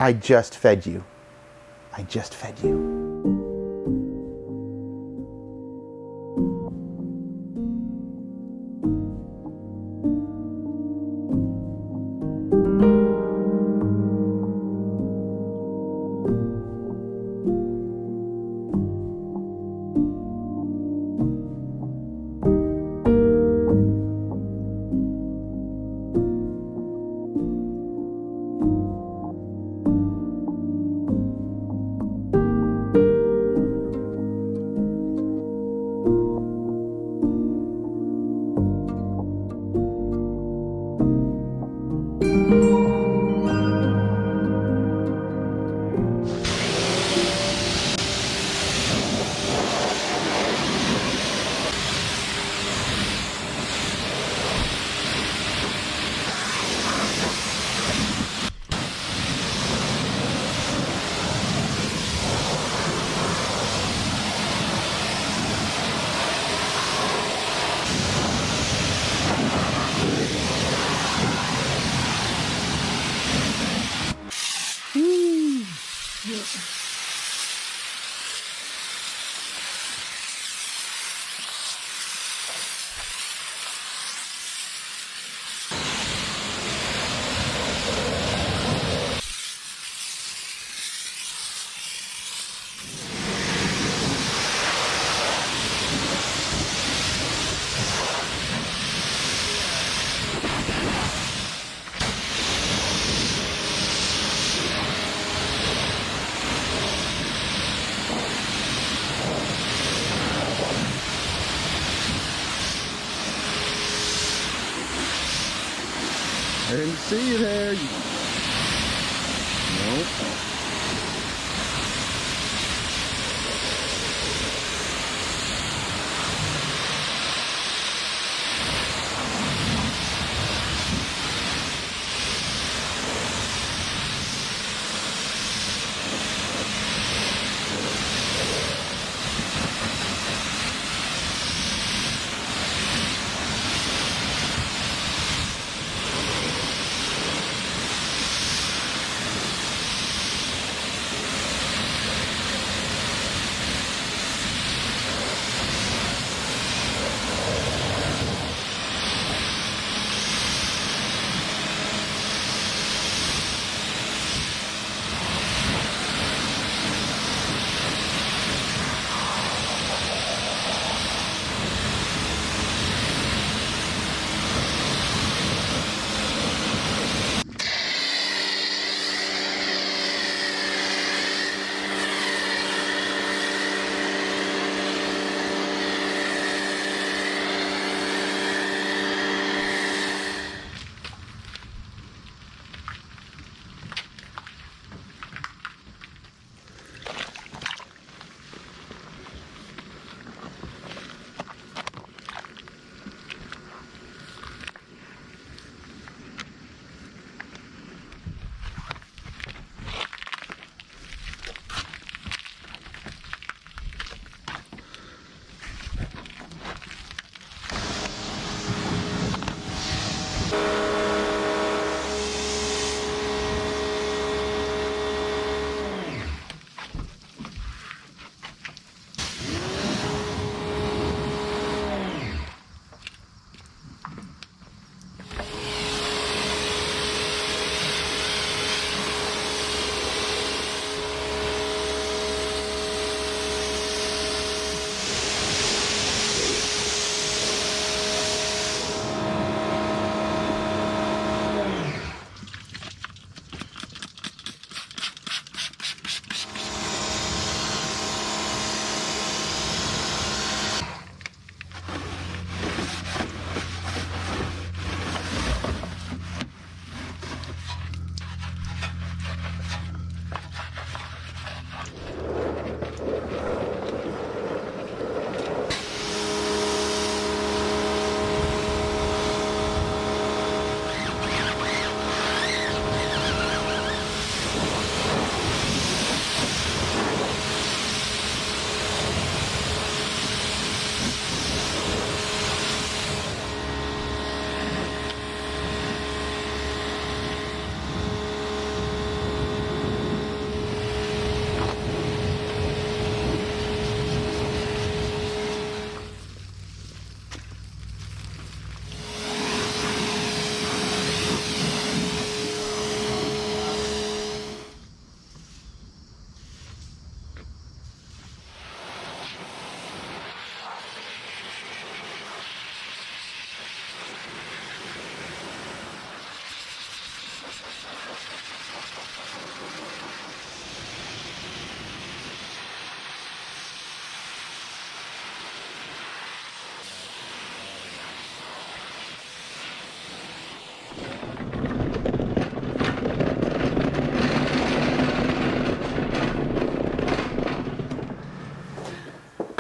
I just fed you. I just fed you. I didn't see you there. Nope.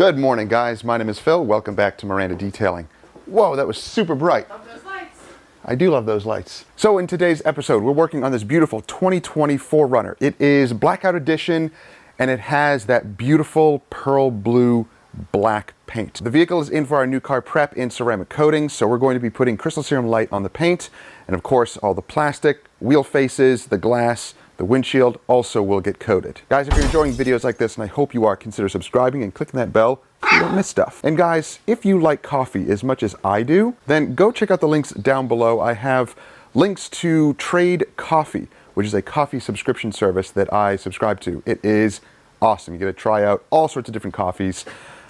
Good morning, guys. My name is Phil. Welcome back to Miranda Detailing. Whoa, that was super bright. Love those lights. I do love those lights. So in today's episode, we're working on this beautiful 2020 4Runner. It is blackout edition, and it has that beautiful pearl blue black paint. The vehicle is in for our new car prep in ceramic coating, so we're going to be putting crystal serum light on the paint, and of course all the plastic, wheel faces, the glass, the windshield also will get coated. Guys, if you're enjoying videos like this, and I hope you are, consider subscribing and clicking that bell so you don't miss stuff. And guys, if you like coffee as much as I do, then go check out the links down below. I have links to Trade Coffee, which is a coffee subscription service that I subscribe to. It is awesome. You get to try out all sorts of different coffees.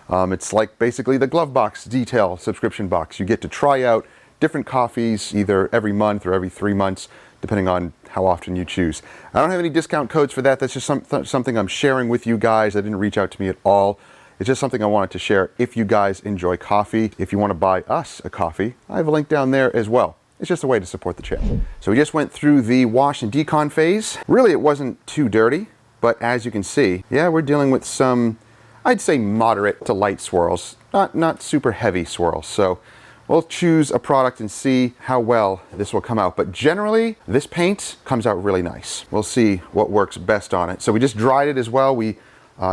It's like basically the glove box detail subscription box. You get to try out different coffees either every month or every 3 months, depending on how often you choose. I don't have any discount codes for that. That's just something I'm sharing with you guys. That didn't reach out to me at all. It's just something I wanted to share if you guys enjoy coffee. If you want to buy us a coffee, I have a link down there as well. It's just a way to support the channel. So we just went through the wash and decon phase. Really, it wasn't too dirty, but as you can see, yeah, we're dealing with some, I'd say moderate to light swirls, not super heavy swirls. So we'll choose a product and see how well this will come out. But generally, this paint comes out really nice. We'll see what works best on it. So we just dried it as well. We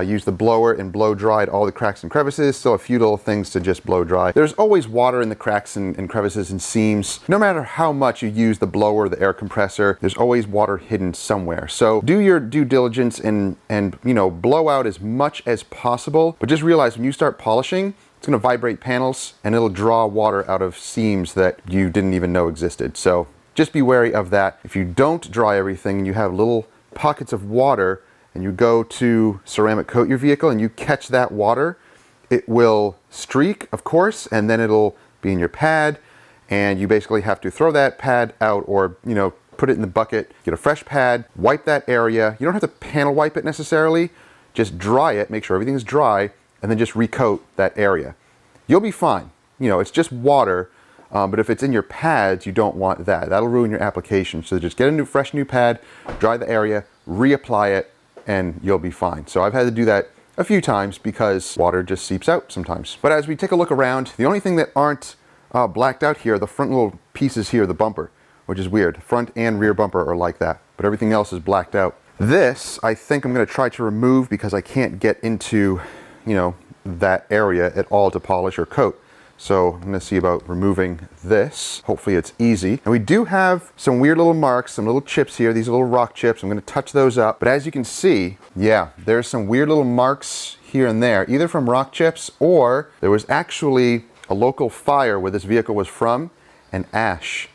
used the blower and blow dried all the cracks and crevices. Still a few little things to just blow dry. There's always water in the cracks and crevices and seams. No matter how much you use the blower or the air compressor, there's always water hidden somewhere. So do your due diligence and you know, blow out as much as possible. But just realize when you start polishing, it's going to vibrate panels and it'll draw water out of seams that you didn't even know existed. So just be wary of that. If you don't dry everything and you have little pockets of water and you go to ceramic coat your vehicle and you catch that water, it will streak, of course, and then it'll be in your pad, and you basically have to throw that pad out or, you know, put it in the bucket, get a fresh pad, wipe that area. You don't have to panel wipe it necessarily. Just dry it, make sure everything's dry, and then just recoat that area. You'll be fine. You know, it's just water, but if it's in your pads, you don't want that. That'll ruin your application. So just get a fresh new pad, dry the area, reapply it, and you'll be fine. So I've had to do that a few times because water just seeps out sometimes. But as we take a look around, the only thing that aren't blacked out here are the front little pieces here, the bumper, which is weird. Front and rear bumper are like that, but everything else is blacked out. This, I think I'm gonna try to remove because I can't get into, you know, that area at all to polish or coat. So I'm gonna see about removing this. Hopefully it's easy. And we do have some weird little marks, some little chips here. These are little rock chips. I'm gonna touch those up. But as you can see, yeah, there's some weird little marks here and there, either from rock chips or there was actually a local fire where this vehicle was from, and ash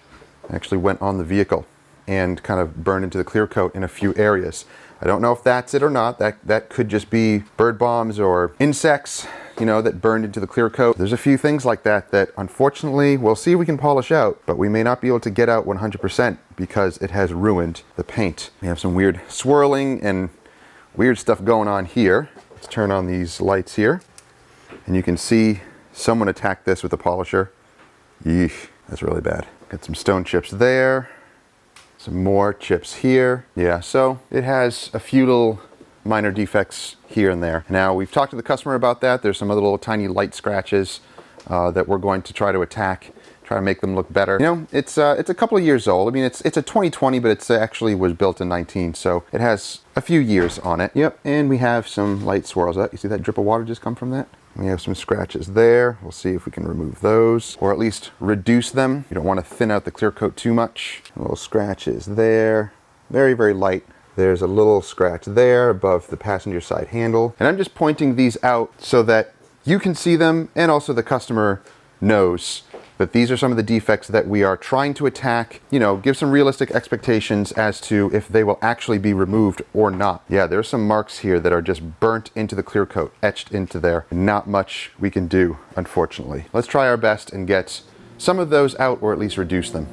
actually went on the vehicle and kind of burned into the clear coat in a few areas. I don't know if that's it or not. That could just be bird bombs or insects, you know, that burned into the clear coat. There's a few things like that that unfortunately we'll see if we can polish out, but we may not be able to get out 100% because it has ruined the paint. We have some weird swirling and weird stuff going on here. Let's turn on these lights here, and you can see someone attacked this with a polisher. Yeesh, that's really bad. Got some stone chips there. Some more chips here. Yeah, so it has a few little minor defects here and there. Now, we've talked to the customer about that. There's some other little tiny light scratches that we're going to try to attack, try to make them look better. You know, it's a couple of years old. I mean, it's a 2020, but it's actually was built in 19, so it has a few years on it. Yep, and we have some light swirls. You see that drip of water just come from that? We have some scratches there. We'll see if we can remove those, or at least reduce them. You don't want to thin out the clear coat too much. Little scratches there, very, very light. There's a little scratch there above the passenger side handle. And I'm just pointing these out so that you can see them and also the customer knows that these are some of the defects that we are trying to attack. You know, give some realistic expectations as to if they will actually be removed or not. Yeah, there's some marks here that are just burnt into the clear coat, etched into there. Not much we can do, unfortunately. Let's try our best and get some of those out, or at least reduce them.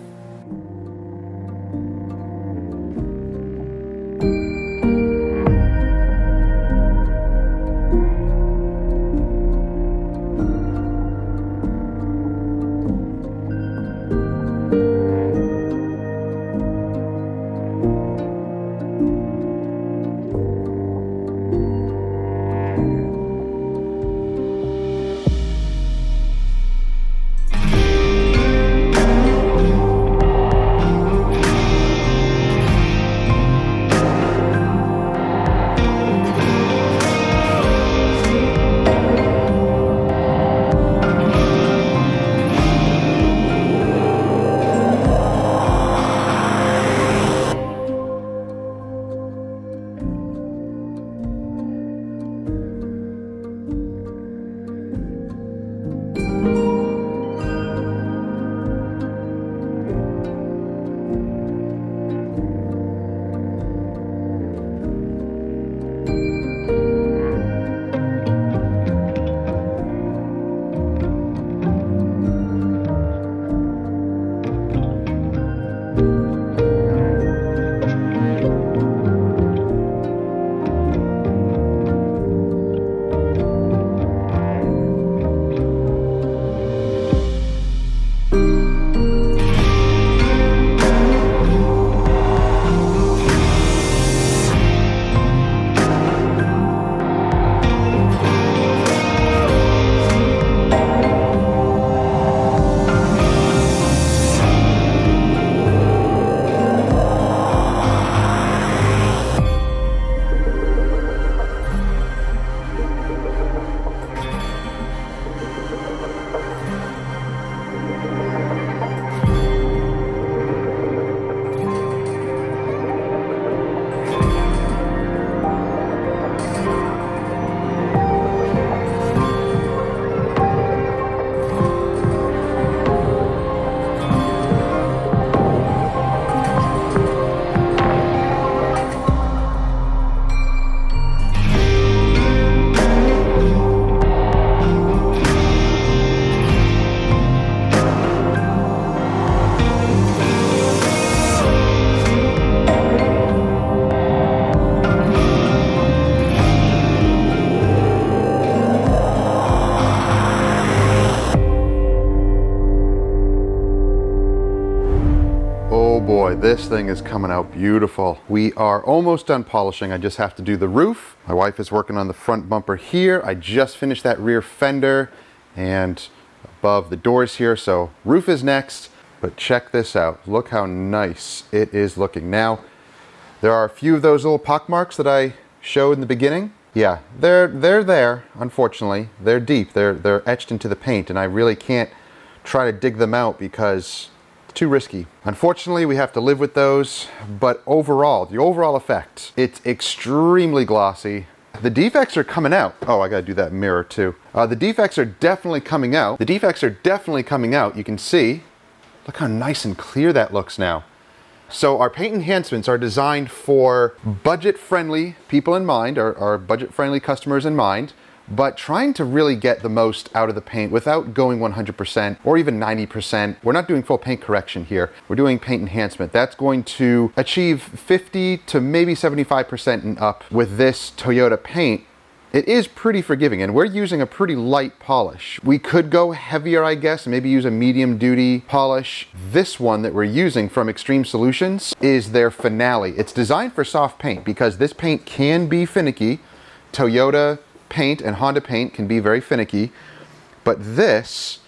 this thing is coming out beautiful. We are almost done polishing. I just have to do the roof. My wife is working on the front bumper here. I just finished that rear fender and above the doors here. So roof is next, but check this out. Look how nice it is looking. Now, there are a few of those little pock marks that I showed in the beginning. Yeah, they're there, unfortunately. They're deep, they're etched into the paint, and I really can't try to dig them out because it's too risky. Unfortunately, we have to live with those, but overall, the overall effect, it's extremely glossy. The defects are coming out. Oh, I gotta do that mirror too. The defects are definitely coming out. The defects are definitely coming out. You can see, look how nice and clear that looks now. So our paint enhancements are designed for budget-friendly people in mind, or budget-friendly customers in mind, but trying to really get the most out of the paint without going 100% or even 90%. We're not doing full paint correction here. We're doing paint enhancement. That's going to achieve 50 to maybe 75% and up with this Toyota paint. It is pretty forgiving, and we're using a pretty light polish. We could go heavier, I guess, maybe use a medium duty polish. This one that we're using from Extreme Solutions is their Finale. It's designed for soft paint because this paint can be finicky. Toyota paint and Honda paint can be very finicky, but this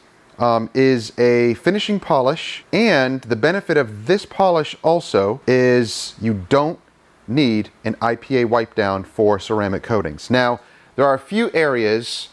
is a finishing polish, and the benefit of this polish also is you don't need an IPA wipe down for ceramic coatings. Now, there are a few areas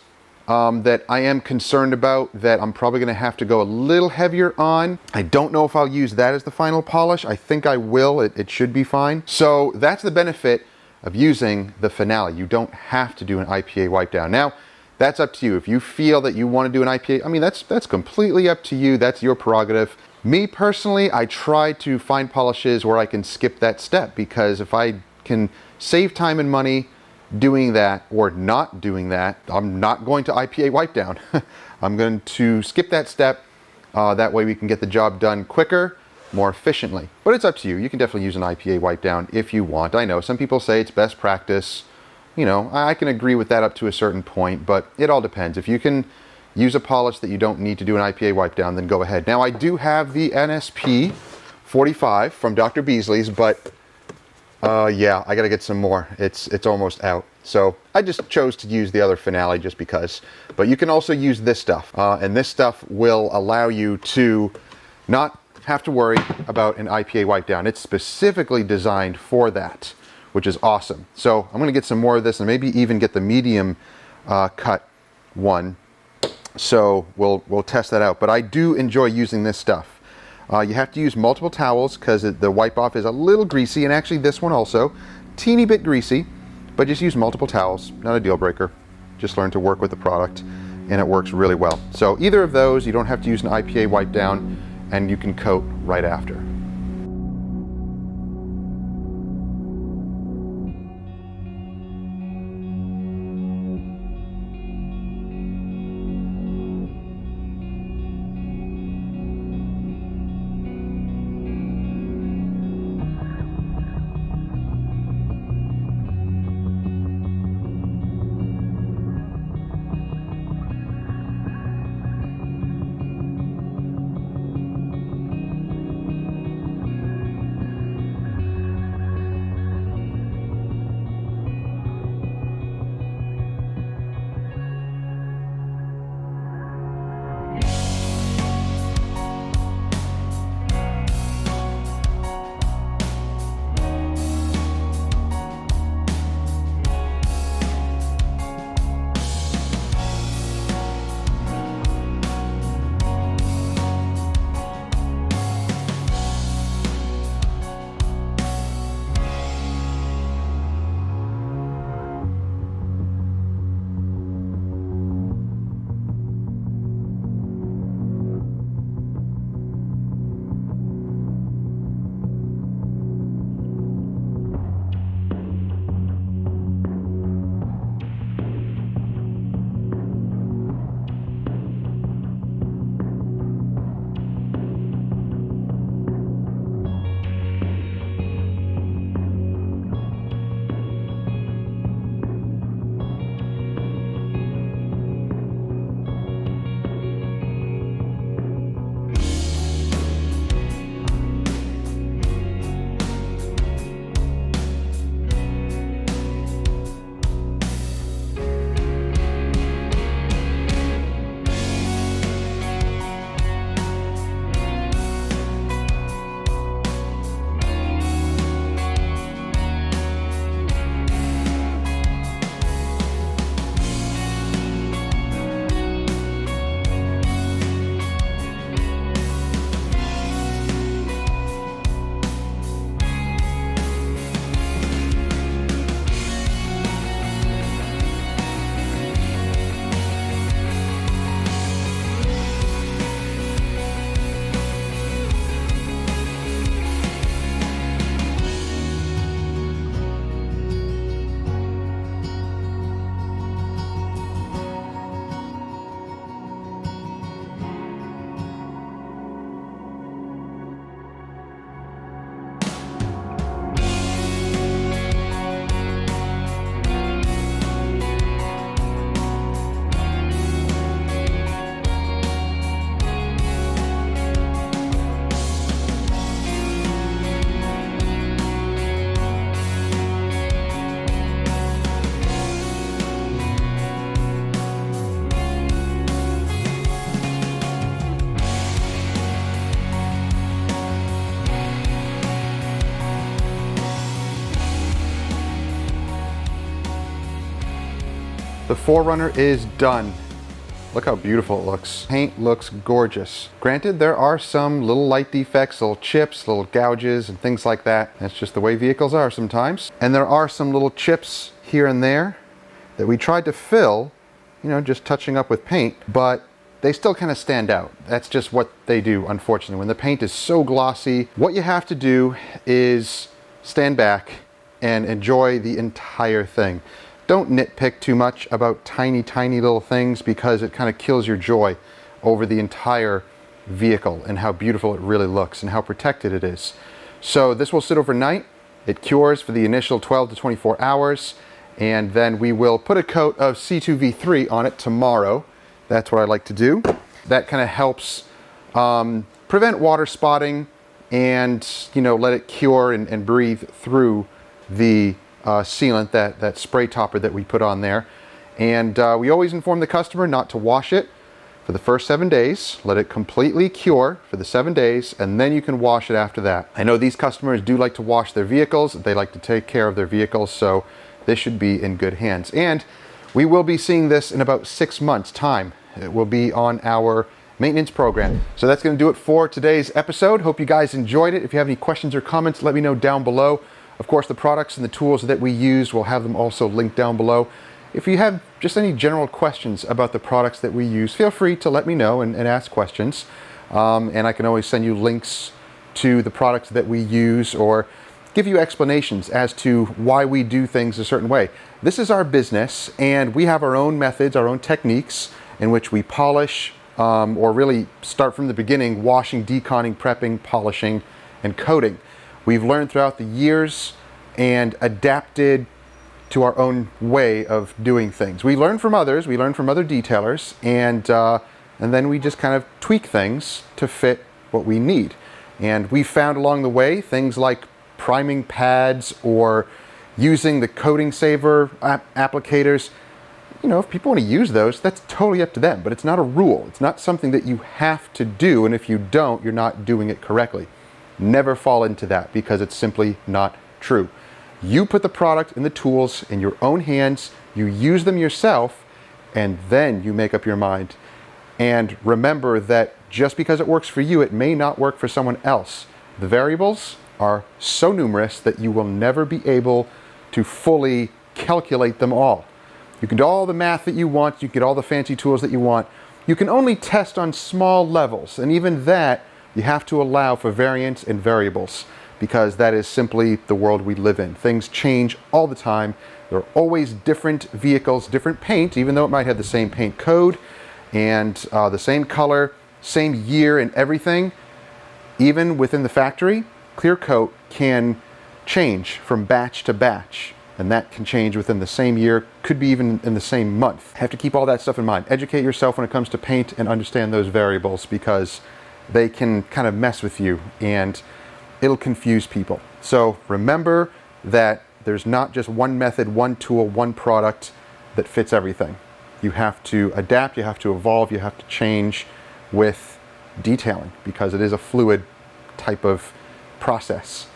that I am concerned about that I'm probably going to have to go a little heavier on. I don't know if I'll use that as the final polish. I think I will. It should be fine. So that's the benefit of using the Finale. You don't have to do an IPA wipe down. Now, that's up to you. If you feel that you want to do an IPA, I mean, that's completely up to you. That's your prerogative. Me personally, I try to find polishes where I can skip that step, because if I can save time and money doing that or not doing that, I'm not going to IPA wipe down. I'm going to skip that step. That way we can get the job done quicker, more efficiently. But it's up to you. You can definitely use an IPA wipe down if you want. I know some people say it's best practice. You know, I can agree with that up to a certain point, but it all depends. If you can use a polish that you don't need to do an IPA wipe down, then go ahead. Now, I do have the NSP 45 from Dr. Beasley's, but yeah, I gotta get some more. It's almost out. So I just chose to use the other Finale just because. But you can also use this stuff, and this stuff will allow you to not have to worry about an IPA wipe down. It's specifically designed for that, which is awesome. So I'm gonna get some more of this and maybe even get the medium cut one. So we'll test that out. But I do enjoy using this stuff. You have to use multiple towels because the wipe off is a little greasy, and actually this one also, teeny bit greasy, but just use multiple towels, not a deal breaker. Just learn to work with the product, and it works really well. So either of those, you don't have to use an IPA wipe down, and you can coat right after. The 4Runner is done. Look how beautiful it looks. Paint looks gorgeous. Granted, there are some little light defects, little chips, little gouges, and things like that. That's just the way vehicles are sometimes. And there are some little chips here and there that we tried to fill, you know, just touching up with paint, but they still kind of stand out. That's just what they do, unfortunately. When the paint is so glossy, what you have to do is stand back and enjoy the entire thing. Don't nitpick too much about tiny, tiny little things, because it kind of kills your joy over the entire vehicle and how beautiful it really looks and how protected it is. So this will sit overnight. It cures for the initial 12 to 24 hours, and then we will put a coat of C2V3 on it tomorrow. That's what I like to do. That kind of helps prevent water spotting and, you know, let it cure and breathe through the sealant, that spray topper that we put on there. And we always inform the customer not to wash it for the first 7 days. Let it completely cure for the 7 days, and then you can wash it after that. I know these customers do like to wash their vehicles. They like to take care of their vehicles, so this should be in good hands. And we will be seeing this in about 6 months' time. It will be on our maintenance program. So that's going to do it for today's episode. Hope you guys enjoyed it. If you have any questions or comments, let me know down below. Of course, the products and the tools that we use, we'll have them also linked down below. If you have just any general questions about the products that we use, feel free to let me know and ask questions. And I can always send you links to the products that we use, or give you explanations as to why we do things a certain way. This is our business, and we have our own methods, our own techniques in which we polish, or really start from the beginning, washing, deconning, prepping, polishing, and coating. We've learned throughout the years and adapted to our own way of doing things. We learn from others, we learn from other detailers, and then we just kind of tweak things to fit what we need. And we found along the way things like priming pads or using the coating saver applicators. You know, if people want to use those, that's totally up to them, but it's not a rule. It's not something that you have to do, and if you don't, you're not doing it correctly. Never fall into that, because it's simply not true. You put the product and the tools in your own hands, you use them yourself, and then you make up your mind. And remember that just because it works for you, it may not work for someone else. The variables are so numerous that you will never be able to fully calculate them all. You can do all the math that you want, you can get all the fancy tools that you want. You can only test on small levels, and even that, you have to allow for variance and variables, because that is simply the world we live in. Things change all the time. There are always different vehicles, different paint, even though it might have the same paint code and the same color, same year and everything. Even within the factory, clear coat can change from batch to batch, and that can change within the same year, could be even in the same month. Have to keep all that stuff in mind. Educate yourself when it comes to paint and understand those variables, because they can kind of mess with you and it'll confuse people. So remember that there's not just one method, one tool, one product that fits everything. You have to adapt, you have to evolve, you have to change with detailing, because it is a fluid type of process.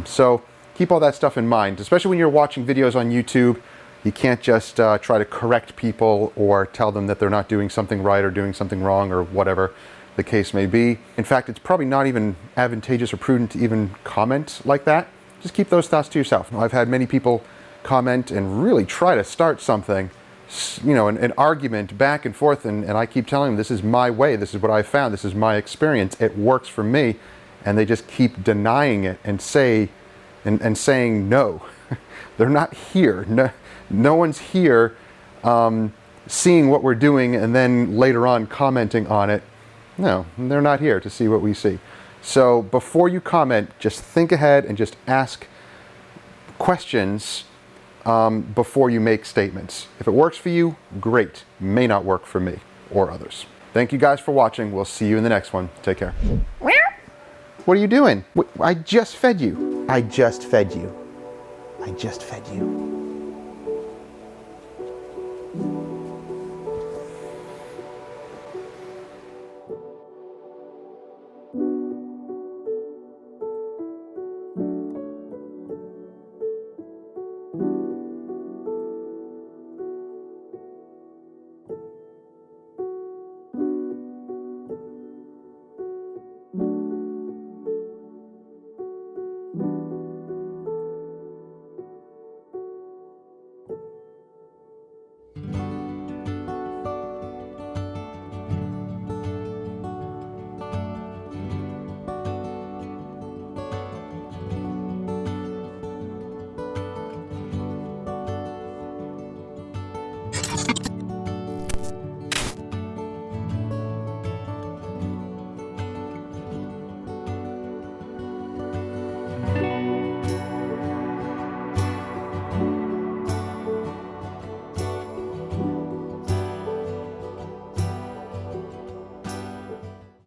So keep all that stuff in mind, especially when you're watching videos on YouTube. You can't just try to correct people or tell them that they're not doing something right or doing something wrong or whatever the case may be. In fact, it's probably not even advantageous or prudent to even comment like that. Just keep those thoughts to yourself. I've had many people comment and really try to start something, you know, an argument back and forth, and I keep telling them, this is my way, this is what I found, this is my experience, it works for me, and they just keep denying it and saying no. They're not here. No one's here seeing what we're doing and then later on commenting on it. No, they're not here to see what we see. So before you comment, just think ahead and just ask questions before you make statements. If it works for you, great. May not work for me or others. Thank you guys for watching. We'll see you in the next one. Take care. What are you doing? I just fed you. I just fed you. I just fed you.